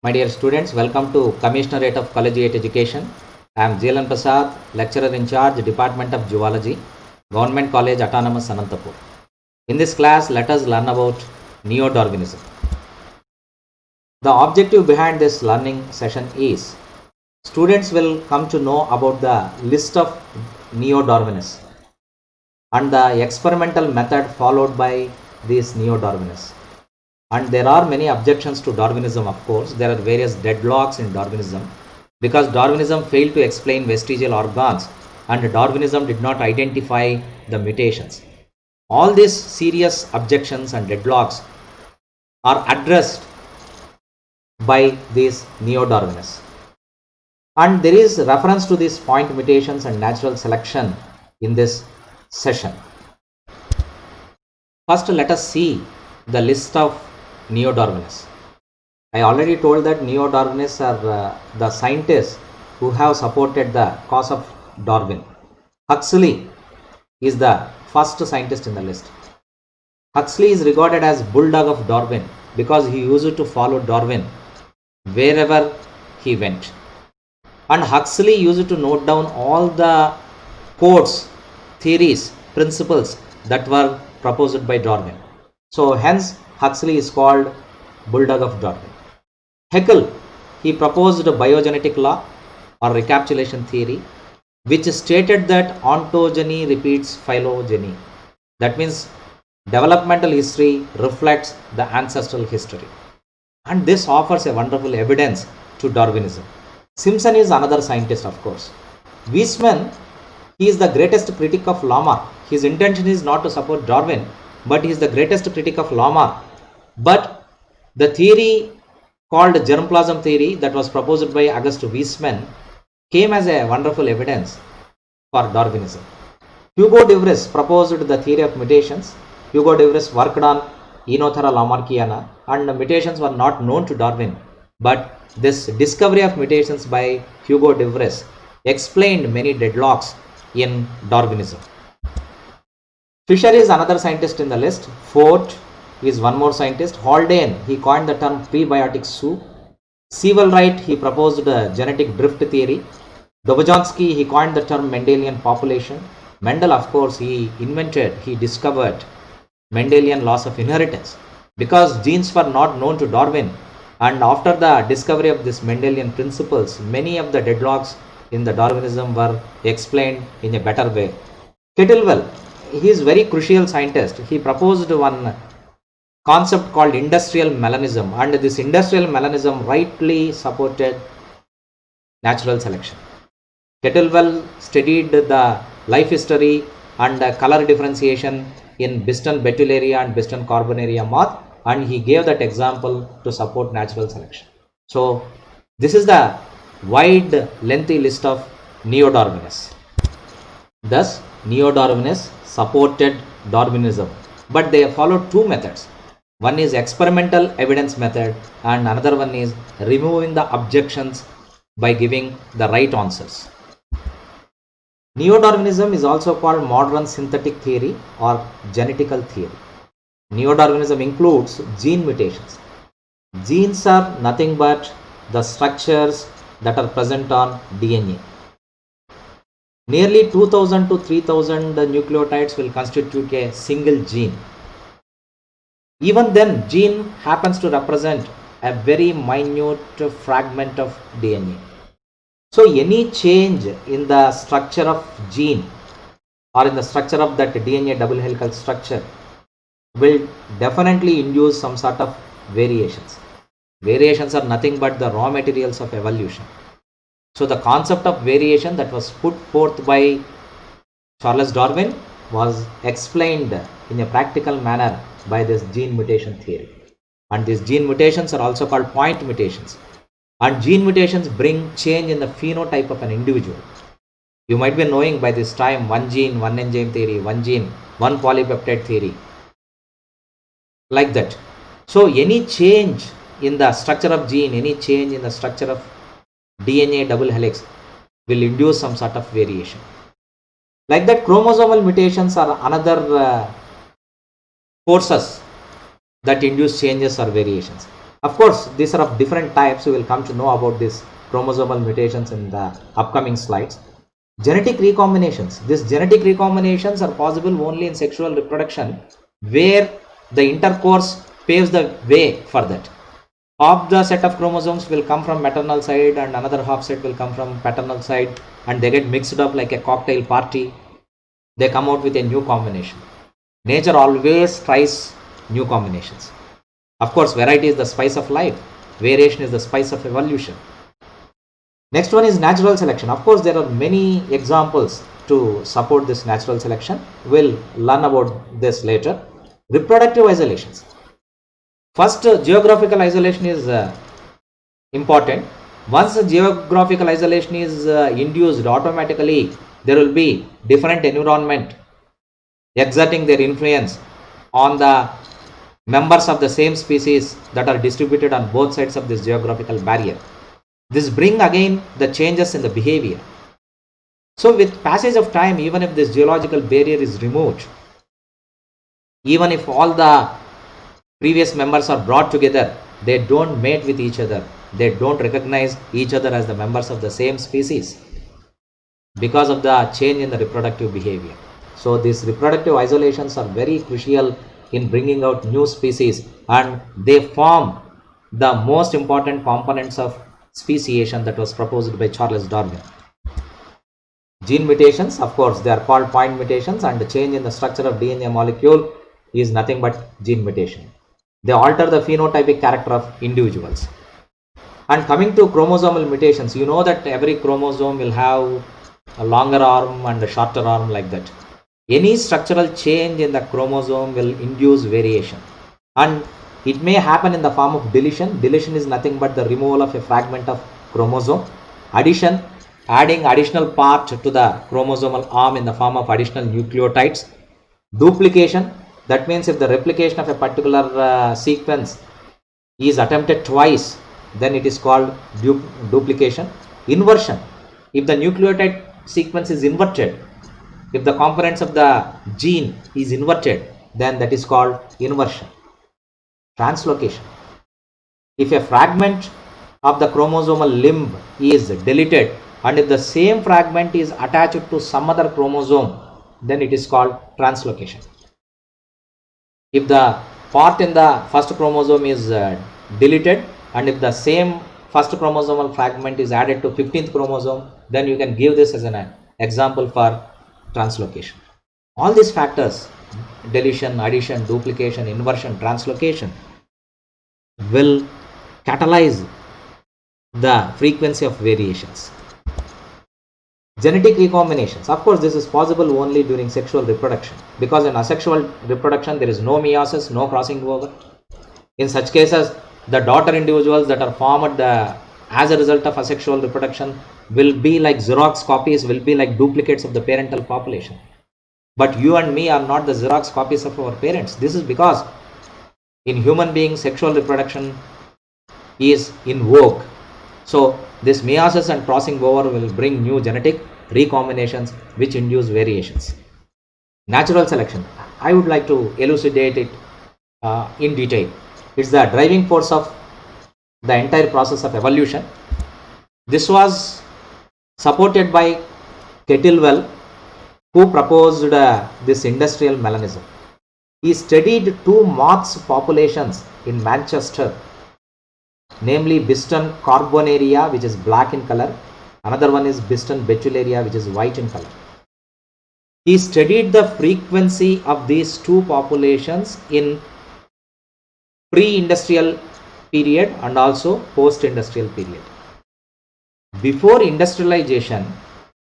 My dear students, welcome to Commissionerate of Collegiate Education. I am Jeelan Prasad, lecturer in charge, Department of Zoology, Government College Autonomous Anantapur. In this class, let us learn about Neo-Darwinism. The objective behind this learning session is students will come to know about the list of Neo-Darwinists and the experimental method followed by these Neo-Darwinists. And there are many objections to Darwinism, of course. There are various deadlocks in Darwinism because Darwinism failed to explain vestigial organs and Darwinism did not identify the mutations. All these serious objections and deadlocks are addressed by these neo-Darwinists. And there is reference to these point mutations and natural selection in this session. First, let us see the list of neo-Darwinists. I already told that neo-Darwinists are the scientists who have supported the cause of Darwin. Huxley is the first scientist in the list. Huxley is regarded as bulldog of Darwin because he used to follow Darwin wherever he went. And Huxley used to note down all the quotes, theories, principles that were proposed by Darwin. So hence Huxley is called bulldog of Darwin. Haeckel, he proposed a biogenetic law or recapitulation theory which stated that ontogeny repeats phylogeny. That means developmental history reflects the ancestral history. And this offers a wonderful evidence to Darwinism. Simpson is another scientist, of course. Weismann, he is the greatest critic of Lamarck. His intention is not to support Darwin, but he is the greatest critic of Lamarck. But the theory called germplasm theory that was proposed by August Weismann came as a wonderful evidence for Darwinism. Hugo de Vries proposed the theory of mutations. Hugo de Vries worked on Oenothera lamarckiana and the mutations were not known to Darwin. But this discovery of mutations by Hugo de Vries explained many deadlocks in Darwinism. Fisher is another scientist in the list. Fort is one more scientist. Haldane, he coined the term prebiotic soup. Sewell Wright, he proposed the genetic drift theory. Dobzhansky, he coined the term Mendelian population. Mendel, of course, he discovered Mendelian laws of inheritance because genes were not known to Darwin. And after the discovery of this Mendelian principles, many of the deadlocks in the Darwinism were explained in a better way. Kettlewell, he is very crucial scientist. He proposed one concept called industrial melanism, and this industrial melanism rightly supported natural selection. Kettlewell studied the life history and color differentiation in Biston betullaria and Biston carbonaria moth, and he gave that example to support natural selection. So this is the wide lengthy list of neo-Darwinists. Thus neo-Darwinists supported Darwinism, but they followed two methods. One is experimental evidence method and another one is removing the objections by giving the right answers. Neo-Darwinism is also called modern synthetic theory or genetical theory. Neo-Darwinism includes gene mutations. Genes are nothing but the structures that are present on DNA. Nearly 2000 to 3000 nucleotides will constitute a single gene. Even then, gene happens to represent a very minute fragment of DNA. So any change in the structure of gene or in the structure of that DNA double helical structure will definitely induce some sort of variations. Variations are nothing but the raw materials of evolution. So the concept of variation that was put forth by Charles Darwin was explained in a practical manner by this gene mutation theory. And these gene mutations are also called point mutations. And gene mutations bring change in the phenotype of an individual. You might be knowing by this time one gene, one enzyme theory, one gene, one polypeptide theory. Like that. So any change in the structure of gene, any change in the structure of DNA double helix will induce some sort of variation. Like that, chromosomal mutations are another forces that induce changes or variations. Of course, these are of different types. We will come to know about these chromosomal mutations in the upcoming slides. Genetic recombinations. These genetic recombinations are possible only in sexual reproduction, where the intercourse paves the way for that. Half the set of chromosomes will come from maternal side and another half set will come from paternal side, and they get mixed up like a cocktail party. They come out with a new combination. Nature always tries new combinations. Of course, variety is the spice of life. Variation is the spice of evolution. Next one is natural selection. Of course, there are many examples to support this natural selection. We'll learn about this later. Reproductive isolations. First, geographical isolation is important. Once the geographical isolation is induced, automatically there will be different environment exerting their influence on the members of the same species that are distributed on both sides of this geographical barrier. This bring again the changes in the behavior. So with passage of time, even if this geological barrier is removed, even if all the previous members are brought together, they don't mate with each other. They don't recognize each other as the members of the same species because of the change in the reproductive behavior. So these reproductive isolations are very crucial in bringing out new species, and they form the most important components of speciation that was proposed by Charles Darwin. Gene mutations, of course, they are called point mutations, and the change in the structure of DNA molecule is nothing but gene mutation. They alter the phenotypic character of individuals. And coming to chromosomal mutations, you know that every chromosome will have a longer arm and a shorter arm, like that. Any structural change in the chromosome will induce variation, and it may happen in the form of deletion. Deletion is nothing but the removal of a fragment of chromosome. Addition, adding additional part to the chromosomal arm in the form of additional nucleotides. Duplication, that means if the replication of a particular sequence is attempted twice, then it is called duplication. Inversion, if the nucleotide sequence is inverted, if the components of the gene is inverted, then that is called inversion. Translocation, if a fragment of the chromosomal limb is deleted and if the same fragment is attached to some other chromosome, then it is called translocation. If the part in the first chromosome is deleted and if the same first chromosomal fragment is added to 15th chromosome, then you can give this as an example for translocation. All these factors, deletion, addition, duplication, inversion, translocation, will catalyze the frequency of variations. Genetic recombinations. Of course, this is possible only during sexual reproduction, because in asexual reproduction there is no meiosis, no crossing over. In such cases, the daughter individuals that are formed as a result of asexual reproduction will be like Xerox copies, will be like duplicates of the parental population. But you and me are not the Xerox copies of our parents. This is because in human beings, sexual reproduction is in vogue. So this meiosis and crossing over will bring new genetic recombinations which induce variations. Natural selection, I would like to elucidate it in detail. It's the driving force of the entire process of evolution. This was supported by Kettlewell, who proposed this industrial melanism. He studied two moths populations in Manchester, namely Biston carbonaria, which is black in color. Another one is Biston betullaria, which is white in color. He studied the frequency of these two populations in pre-industrial period and also post-industrial period. Before industrialization,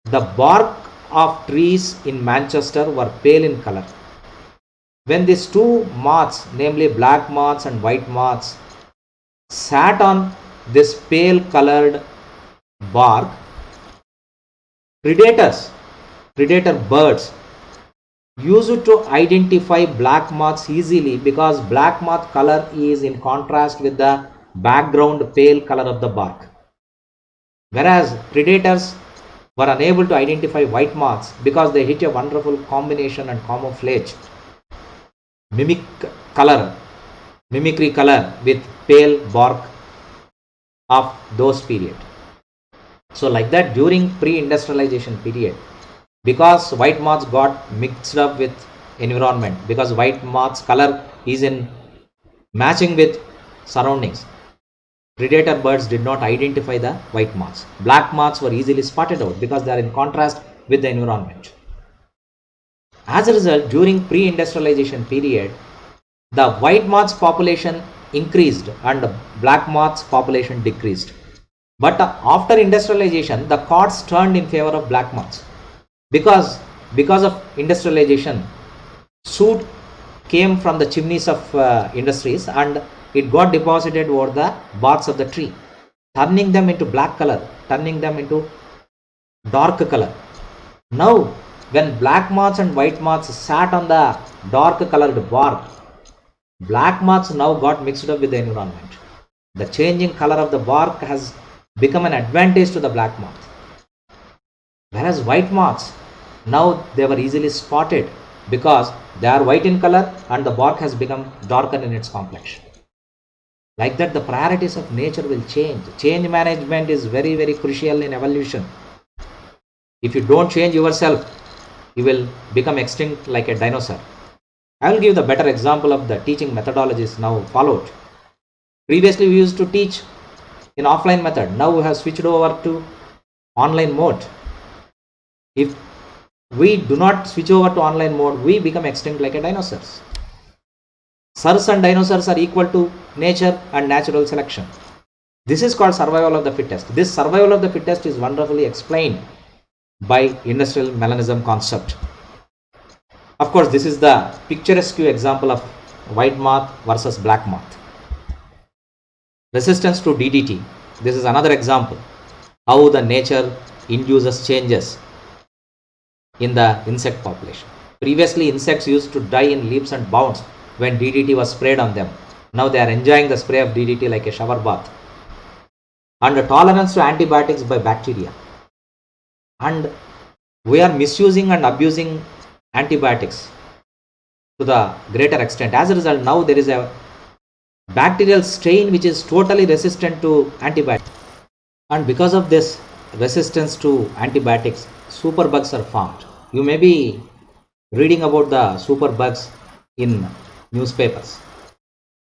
the bark of trees in Manchester were pale in color. When these two moths, namely black moths and white moths, sat on this pale colored bark, predator birds used to identify black moths easily, because black moth color is in contrast with the background pale color of the bark. Whereas predators were unable to identify white moths because they hit a wonderful combination and camouflage, mimic color mimicry color with pale bark of those period. So like that, during pre-industrialization period, because white moths got mixed up with environment, because white moths color is in matching with surroundings, predator birds did not identify the white moths. Black moths were easily spotted out because they are in contrast with the environment. As a result, during pre-industrialization period, the white moths population increased and black moths population decreased. But after industrialization, the cards turned in favor of black moths because of industrialization. Soot came from the chimneys of industries and it got deposited over the barks of the tree, turning them into black color, turning them into dark color. Now, when black moths and white moths sat on the dark colored bark, black moths now got mixed up with the environment. The changing color of the bark has become an advantage to the black moth. Whereas white moths, now they were easily spotted because they are white in color and the bark has become darker in its complexion. Like that, the priorities of nature will change. Change management is very, very crucial in evolution. If you don't change yourself, you will become extinct like a dinosaur. I will give the better example of the teaching methodologies now followed. Previously, we used to teach in offline method. Now we have switched over to online mode. If we do not switch over to online mode, we become extinct like a dinosaurs. Sirs and dinosaurs are equal to nature and natural selection. This is called survival of the fittest. This survival of the fittest is wonderfully explained by industrial melanism concept. Of course, this is the picturesque example of white moth versus black moth. Resistance to DDT. This is another example how the nature induces changes in the insect population. Previously, insects used to die in leaps and bounds when DDT was sprayed on them. Now they are enjoying the spray of DDT like a shower bath. And the tolerance to antibiotics by bacteria. And we are misusing and abusing antibiotics to the greater extent. As a result, now there is a bacterial strain which is totally resistant to antibiotics. And because of this resistance to antibiotics, superbugs are formed. You may be reading about the superbugs in newspapers.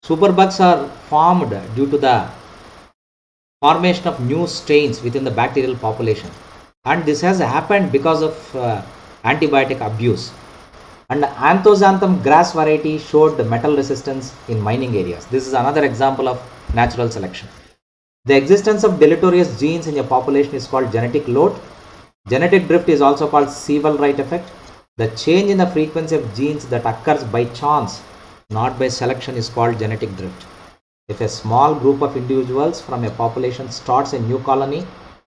Superbugs are formed due to the formation of new strains within the bacterial population, and this has happened because of antibiotic abuse. And Anthoxanthum grass variety showed metal resistance in mining areas. This is another example of natural selection. The existence of deleterious genes in a population is called genetic load. Genetic drift is also called Sewall-Wright effect. The change in the frequency of genes that occurs by chance, not by selection, is called genetic drift. If a small group of individuals from a population starts a new colony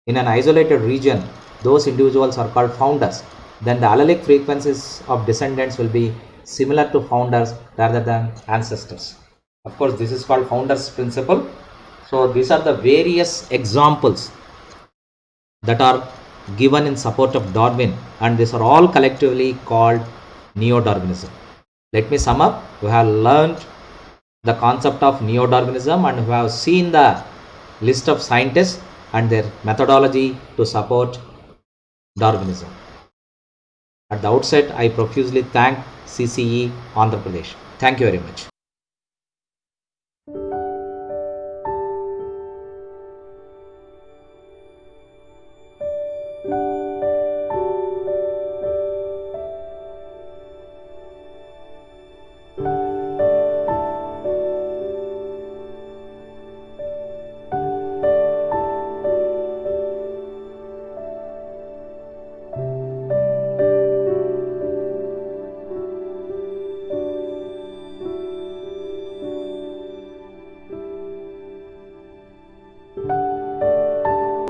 in an isolated region, those individuals are called founders. Then the allelic frequencies of descendants will be similar to founders rather than ancestors. Of course, this is called founders principle. So these are the various examples that are given in support of Darwin, and these are all collectively called neo-Darwinism. Let me sum up. We have learned the concept of neo-Darwinism and we have seen the list of scientists and their methodology to support Darwinism. At the outset, I profusely thank CCE Andhra Pradesh. Thank you very much.